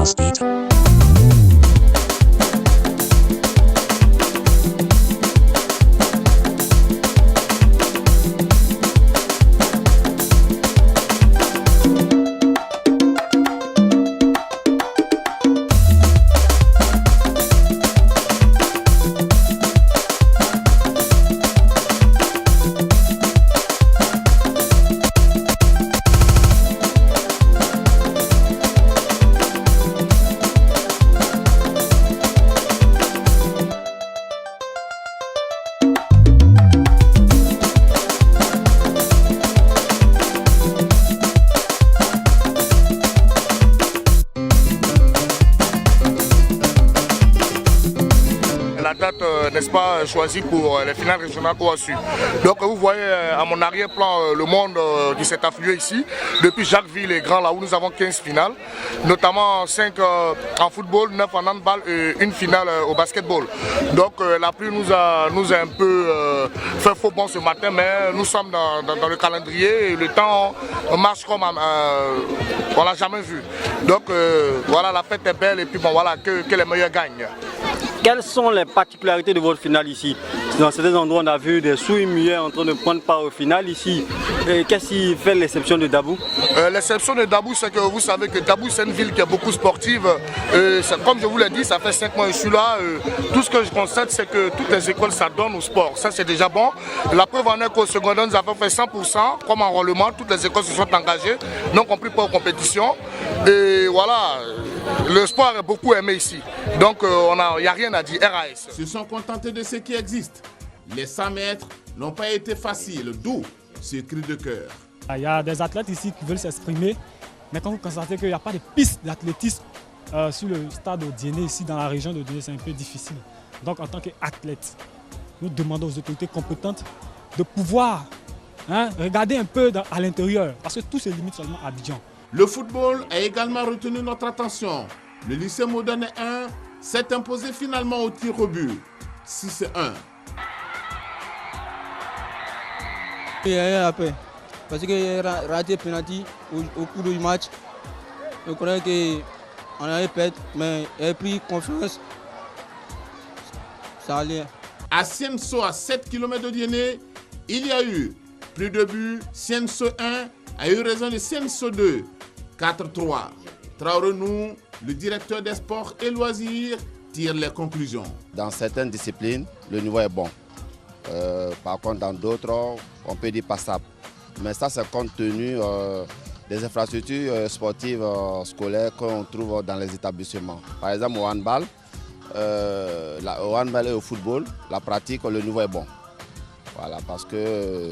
State. La date, n'est-ce pas, choisie pour les finales régionales OASU. Donc vous voyez à mon arrière-plan le monde qui s'est afflué ici, depuis Jacquesville et Grand, là où nous avons 15 finales, notamment 5 en football, 9 en handball et une finale au basketball. Donc la pluie nous a un peu fait faux bon ce matin, mais nous sommes dans le calendrier et le temps marche comme on l'a jamais vu. Donc voilà, la fête est belle et puis bon voilà, que les meilleurs gagnent. Quelles sont les particularités de votre finale ici? Dans certains endroits, on a vu des sous-immués en train de prendre part au final ici. Qu'est-ce qui fait l'exception de Dabou? L'exception de Dabou, c'est que vous savez que Dabou, c'est une ville qui est beaucoup sportive. Comme je vous l'ai dit, ça fait 5 mois que je suis là. Tout ce que je constate, c'est que toutes les écoles s'adonnent au sport. Ça, c'est déjà bon. La preuve en est qu'au secondaire, nous avons fait 100% comme enrôlement. Toutes les écoles se sont engagées, non compris pas aux compétitions. Et voilà, le sport est beaucoup aimé ici. Donc, il n'y a rien à dire. RAS. Se sont contentés de ce qui existe. Les 100 mètres n'ont pas été faciles, d'où ce cri de cœur. Il y a des athlètes ici qui veulent s'exprimer, mais quand vous constatez qu'il n'y a pas de piste d'athlétisme sur le stade d'Odiéné, ici dans la région d'Odiéné, c'est un peu difficile. Donc en tant qu'athlète, nous demandons aux autorités compétentes de pouvoir regarder un peu à l'intérieur, parce que tout se limite seulement à Abidjan. Le football a également retenu notre attention. Le lycée Moderne 1 s'est imposé finalement au tir au but, 6-1. Il y a un peu, parce qu'il a raté le penalty au cours du match. Je crois qu'on allait perdre, mais il a pris confiance. Ça allait. À Sienso, à 7 km de Diéné, il y a eu plus de buts. Sienso 1 a eu raison de Sienso 2, 4-3. Traoré Nou, le directeur des sports et loisirs, tire les conclusions. Dans certaines disciplines, le niveau est bon. Par contre, dans d'autres, on peut dire passable. Mais ça, c'est compte tenu des infrastructures sportives scolaires qu'on trouve dans les établissements. Par exemple, au handball, et au football, la pratique, le niveau est bon. Voilà, parce que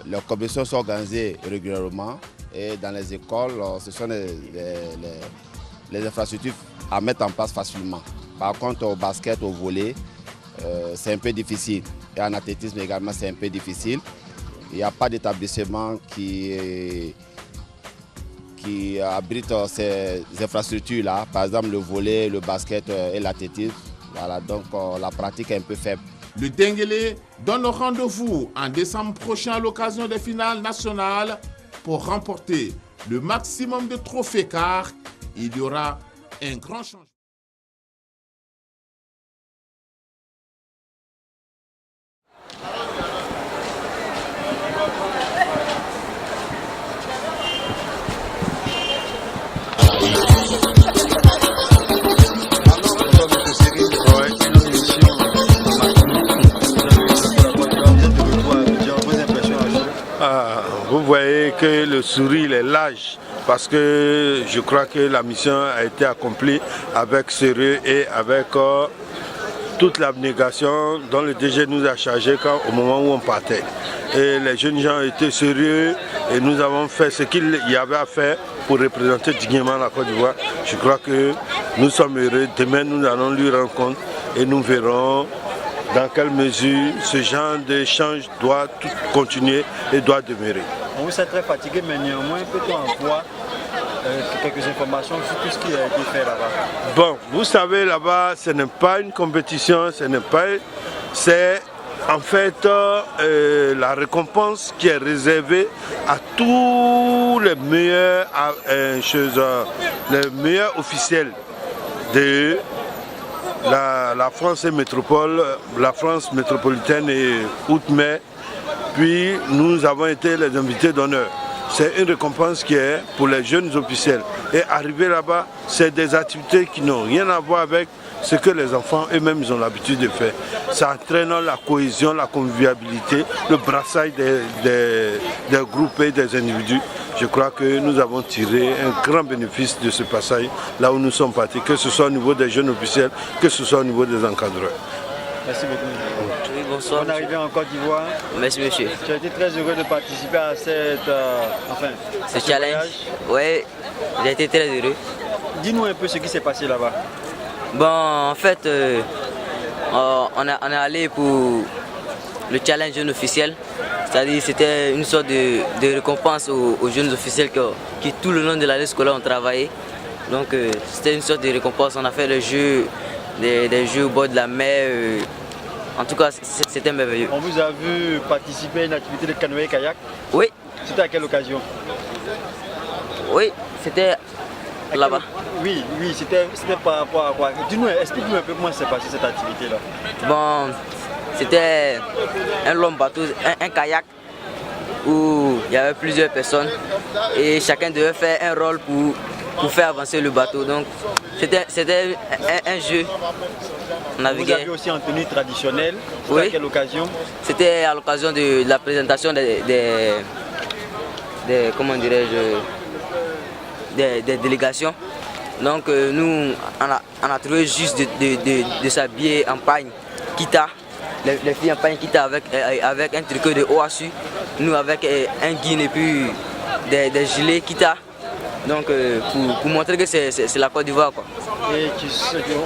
les compétitions sont organisées régulièrement et dans les écoles, ce sont les infrastructures à mettre en place facilement. Par contre, au basket, au volley, c'est un peu difficile. Et en athlétisme également, c'est un peu difficile. Il n'y a pas d'établissement qui abrite ces infrastructures-là. Par exemple, le volley, le basket et l'athlétisme. Voilà, donc la pratique est un peu faible. Le Denguélé donne rendez-vous en décembre prochain à l'occasion des finales nationales pour remporter le maximum de trophées car il y aura un grand changement. Vous voyez que le sourire est large parce que je crois que la mission a été accomplie avec sérieux et avec toute l'abnégation dont le DG nous a chargé au moment où on partait. Et les jeunes gens étaient sérieux et nous avons fait ce qu'il y avait à faire pour représenter dignement la Côte d'Ivoire. Je crois que nous sommes heureux. Demain, nous allons lui rendre compte et nous verrons dans quelle mesure ce genre d'échange doit continuer et doit demeurer. On vous est très fatigué, mais néanmoins, peut-on avoir quelques informations sur tout ce qui a été fait là-bas? Bon, vous savez, là-bas, ce n'est pas une compétition, c'est en fait la récompense qui est réservée à tous les meilleurs, les meilleurs officiels de la France métropole, la France métropolitaine et Outre-mer. Puis nous avons été les invités d'honneur. C'est une récompense qui est pour les jeunes officiels. Et arriver là-bas, c'est des activités qui n'ont rien à voir avec ce que les enfants eux-mêmes ont l'habitude de faire. Ça entraîne la cohésion, la convivialité, le brassage des groupes et des individus. Je crois que nous avons tiré un grand bénéfice de ce passage là où nous sommes partis, que ce soit au niveau des jeunes officiels, que ce soit au niveau des encadreurs. Merci beaucoup. Oui, bonsoir. On est arrivé en Côte d'Ivoire. Merci monsieur. Tu as été très heureux de participer à ce challenge. Oui, j'ai été très heureux. Dis-nous un peu ce qui s'est passé là-bas. Bon, en fait, on est allé pour le challenge jeune officiel. C'est-à-dire c'était une sorte de récompense aux jeunes officiels qui tout le long de l'année scolaire ont travaillé. Donc c'était une sorte de récompense. On a fait le jeu, des jeux au bord de la mer. En tout cas, c'était merveilleux. On vous a vu participer à une activité de canoë-kayak? Oui. C'était à quelle occasion? Oui, c'était là-bas. Oui, c'était par rapport à quoi? Dis-nous, explique-nous un peu comment s'est passée cette activité-là. Bon, c'était un long bateau, un kayak où il y avait plusieurs personnes et chacun devait faire un rôle pour faire avancer le bateau. Donc c'était un jeu. On naviguait. Vous avez aussi en tenue traditionnelle. Oui. À quelle occasion? C'était à l'occasion de la présentation des comment dirais-je, des délégations. Donc nous, on a trouvé juste de s'habiller en pagne kita. Les filles en pagne kita avec un tricot de OASU. Nous avec un guine et puis des gilets kita. Donc pour montrer que c'est la Côte d'Ivoire, quoi. Et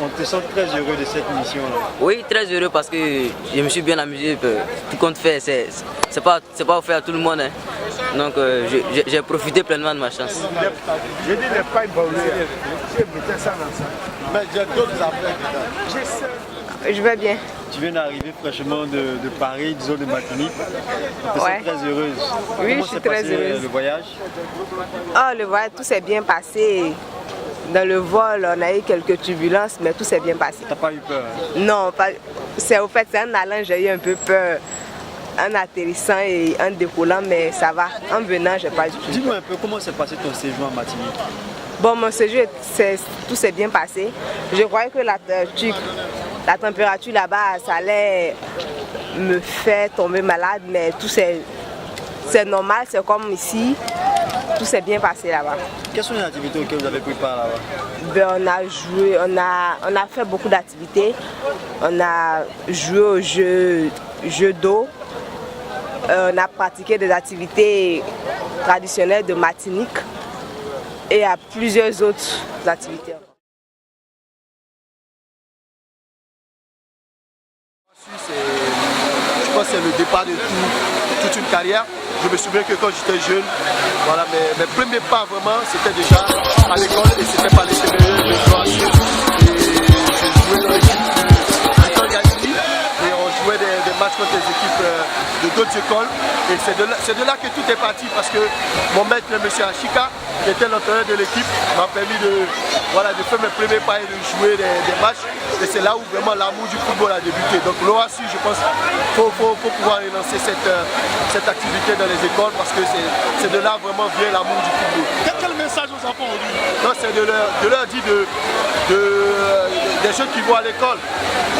on te sent très heureux de cette mission-là? Oui, très heureux parce que je me suis bien amusé. Tout compte fait, c'est pas offert à tout le monde. Hein. Donc j'ai profité pleinement de ma chance. Je dis ne pas évoluer. Mais j'ai d'autres affaires dedans. Je vais bien. Tu viens d'arriver fraîchement de Paris, disons de Martinique. Tu te sens très heureuse. Oui, Comment je suis très heureuse. Le voyage? Oh, le voyage, tout s'est bien passé. Dans le vol, on a eu quelques turbulences, mais tout s'est bien passé. T'as pas eu peur? Non, c'est en allant, j'ai eu un peu peur. En atterrissant et en décollant, mais ça va. En venant, j'ai pas du tout. Dis-nous un peu comment s'est passé ton séjour en Martinique? Bon, mon séjour, tout s'est bien passé. Je croyais que la température là-bas, ça allait me faire tomber malade, mais tout c'est normal, c'est comme ici. Tout s'est bien passé là-bas. Quelles sont les activités auxquelles vous avez pris part là-bas? Ben, on a joué, on a fait beaucoup d'activités. On a joué au jeu d'eau. On a pratiqué des activités traditionnelles de Martinique et à plusieurs autres activités. Je pense que c'est le départ de toute une carrière. Je me souviens que quand j'étais jeune, voilà, mes premiers pas vraiment, c'était déjà à l'école et c'était par l'extérieur de Croatie. Et je jouais dans l'équipe de Tanganyika et on jouait des matchs contre les équipes de d'autres écoles. Et c'est de là que tout est parti parce que mon maître, M. Ashika, qui était l'entraîneur de l'équipe, m'a permis de faire mes premiers pas et de jouer des matchs. Et c'est là où vraiment l'amour du football a débuté. Donc l'OASU, je pense qu'il faut pouvoir relancer cette activité dans les écoles parce que c'est de là vraiment vient l'amour du football. Quel message aux enfants aujourd'hui? Non, c'est de leur dire des jeunes qui vont à l'école.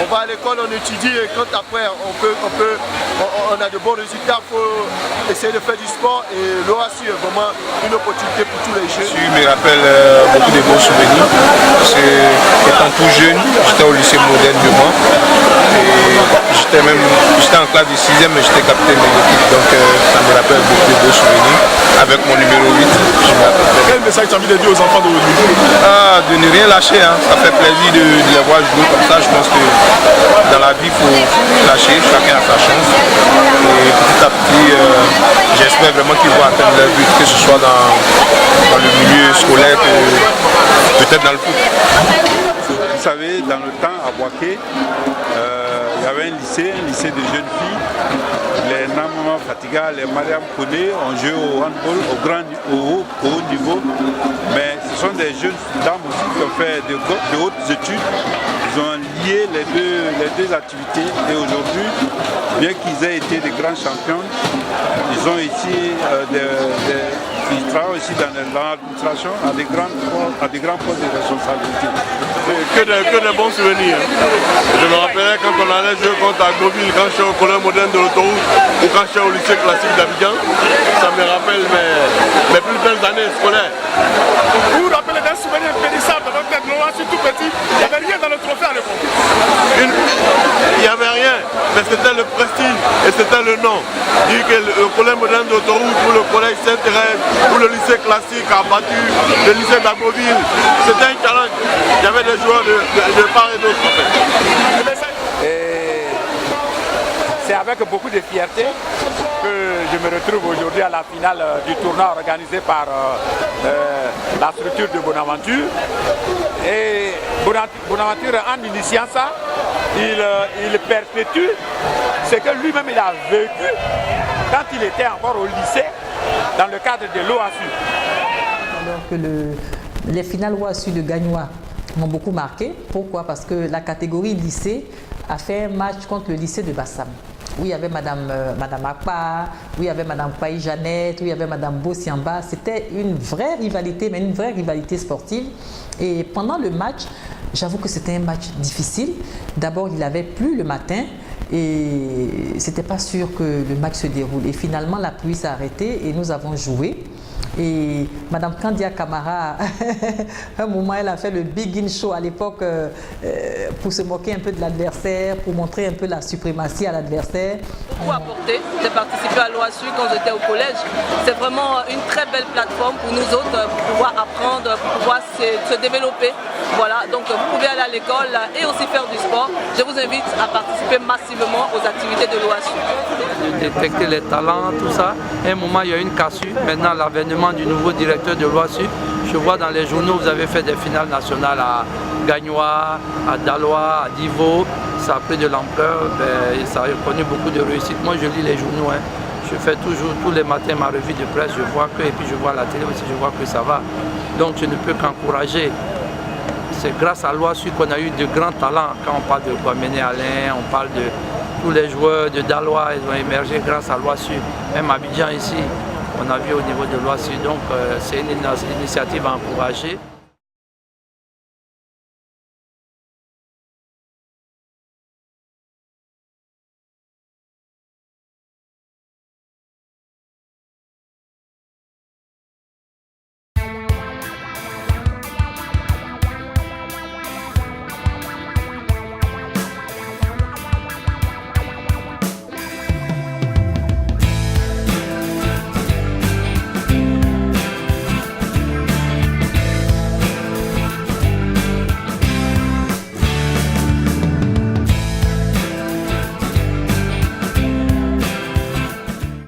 On va à l'école, on étudie et quand après on a de bons résultats, il faut essayer de faire du sport et l'OASU est vraiment une opportunité pour tous les jeunes. Je me rappelle beaucoup de bons souvenirs parce que étant tout jeune, j'étais au lycée moderne de Mans et j'étais en classe de 6e mais j'étais capitaine de l'équipe, donc ça me rappelle beaucoup de beaux souvenirs. Avec mon numéro 8, je me rappelle. Quel message tu as envie de dire aux enfants d'aujourd'hui? De ne rien lâcher, hein. Ça fait plaisir de les voir jouer comme ça. Je pense que dans la vie il faut lâcher, chacun a sa chance et petit à petit j'espère vraiment qu'ils vont atteindre leur but, que ce soit dans le milieu scolaire que peut-être dans le foot. Vous savez, dans le temps à Boaké, il y avait un lycée de jeunes filles. Les Namama Fatiga, les Mariam Kone ont joué au handball au haut niveau. Mais ce sont des jeunes dames aussi qui ont fait de hautes études. Ils ont lié les deux activités et aujourd'hui, bien qu'ils aient été des grands champions, ils ont ici ils travaillent aussi dans l'administration à des grands postes de responsabilité. Que de bons souvenirs. Je me rappelais quand on allait jouer contre Agoville, quand j'étais au collège moderne de l'autoroute ou quand j'étais au lycée classique d'Abidjan. Ça me rappelle mes plus belles années scolaires. Vous vous rappelez d'un souvenir pénissable de votre tête, je suis tout petit, il n'y avait rien dans le trophée à l'époque. Il n'y avait rien, mais c'était le prestige et c'était le nom. Dire que le collège moderne de l'autoroute ou le collège Sainte-Thérèse ou le lycée classique a battu le lycée d'Agoville, c'était un challenge. Il y avait des joueurs de part et d'autre. C'est avec beaucoup de fierté que je me retrouve aujourd'hui à la finale du tournoi organisé par la structure de Bonaventure. Et Bonaventure, en initiant ça, il perpétue ce que lui-même il a vécu quand il était encore au lycée dans le cadre de l'OASU. Alors que les finales OASU de Gagnois m'ont beaucoup marqué. Pourquoi? Parce que la catégorie lycée a fait un match contre le lycée de Bassam. Où il y avait Madame Akpa, où il y avait Madame Paï Jeannette, où il y avait Madame Bossiamba. C'était une vraie rivalité, mais une vraie rivalité sportive. Et pendant le match, j'avoue que c'était un match difficile. D'abord, il avait plu le matin et c'était pas sûr que le match se déroule. Et finalement, la pluie s'est arrêtée et nous avons joué. Et Madame Candia Camara, un moment, elle a fait le Big In Show à l'époque pour se moquer un peu de l'adversaire, pour montrer un peu la suprématie à l'adversaire. Beaucoup apporté de participer à l'OASU quand j'étais au collège. C'est vraiment une très belle plateforme pour nous autres, pour pouvoir apprendre, pour pouvoir se développer. Voilà, donc vous pouvez aller à l'école et aussi faire du sport. Je vous invite à participer massivement aux activités de l'OASU. Détecter les talents, tout ça. À un moment, il y a eu une cassure. Maintenant, l'avènement du nouveau directeur de l'OASU. Je vois dans les journaux, vous avez fait des finales nationales à Gagnois, à Daloa, à Divo. Ça a pris de l'ampleur et ça a connu beaucoup de réussite. Moi, je lis les journaux. Je fais toujours, tous les matins, ma revue de presse. Je vois que, et puis je vois la télé aussi, je vois que ça va. Donc, je ne peux qu'encourager. C'est grâce à l'OASU qu'on a eu de grands talents. Quand on parle de Kwamene Alain, on parle de tous les joueurs de Daloa, ils ont émergé grâce à l'OASU. Même Abidjan ici, on a vu au niveau de l'OASU. Donc c'est une initiative à encourager.